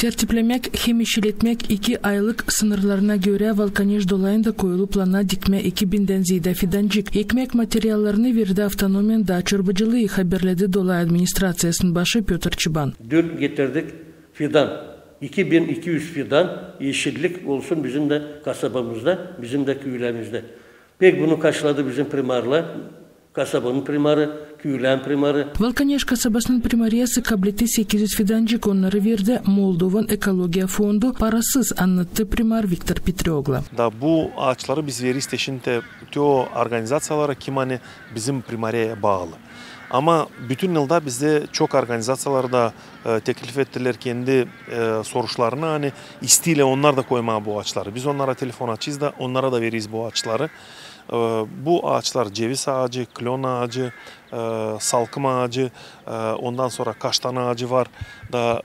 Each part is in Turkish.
Tertiplemek hem işletmek 2 aylık sınırlarına göre Valkanej dolayında koyulu plana dikme 2000'den ziyade fidancık. Ekmek materyallerini verdi Avtonomiyan da çorbacılığı haberledi Dolay Administrasiyasının başı Piotr Çıban. Dün getirdik fidan. 2200 fidan yeşillik olsun bizim de kasabamızda, bizim de köylerimizde. Pek bunu karşıladı bizim primarlar. Kasabanın primarı, köylerin primarı. Valkanej kasabasının primariyası kableti 800 fidancık onları verdi. Moldovan Ekologiya Fondu parasız anlattı primar Viktor Petrioglu. Da bu ağaçları biz veririz teşinte teo organizasyonlara kim hani bizim primariyaya bağlı. Ama bütün yılda bizde çok organizasyonlar da teklif ettiler kendi soruşlarını hani isteyle onlar da koymaya bu ağaçları. Biz onlara telefon açıyız da onlara da veririz bu ağaçları. Bu ağaçlar ceviz ağacı, klon ağacı, salkım ağacı, ondan sonra kaştan ağacı var da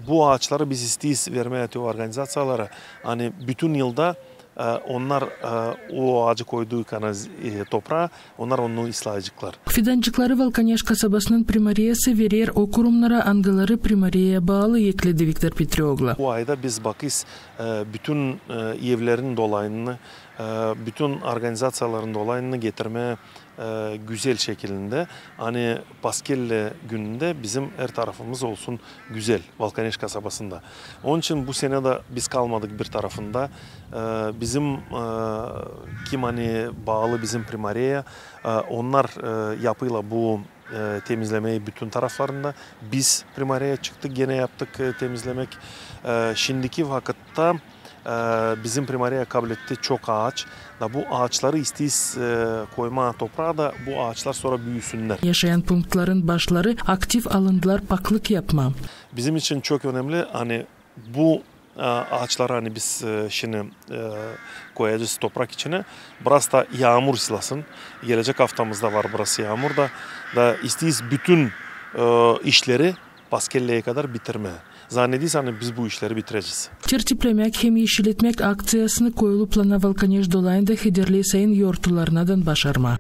bu ağaçları biz isteyiz vermeye teo organizasyonlara. Hani bütün yılda onlar o ağacı koyduğu toprağa onlar onu ıslayacaklar. Fidancıkları Valkanej kasabasının primariyası verir o kurumlara angaları primariyaya bağlı ekledi Viktor Petrioglu. Bu ayda biz bakız bütün evlerin dolayını, bütün organizasyonların dolayını getirmeye güzel şekilde. Hani Paskelle gününde bizim her tarafımız olsun güzel Valkanej kasabasında. Onun için bu sene de biz kalmadık bir tarafında. Bizim kim hani bağlı bizim primariyaya onlar yapıyla bu temizlemeyi bütün taraflarında biz primariyaya çıktık gene yaptık temizlemek. Şimdiki vakitte bizim primariye kabul etti çok ağaç. Da bu ağaçları isteyiz koyma toprağa da bu ağaçlar sonra büyüsünler. Yaşayan punktların başları aktif alındılar paklık yapma. Bizim için çok önemli hani bu ağaçları hani biz şimdi koyacağız toprak içine. Burası da yağmur silasın. Gelecek haftamızda var burası yağmur da isteyiz bütün işleri Paskelle'ye kadar bitirmeye. Zannediyorsan biz bu işleri bitireceğiz. Tertiplemek hem yeşiletmek aktsiyasını koyulu plana Valkanej dolayında hederli sayın yortularından başarma.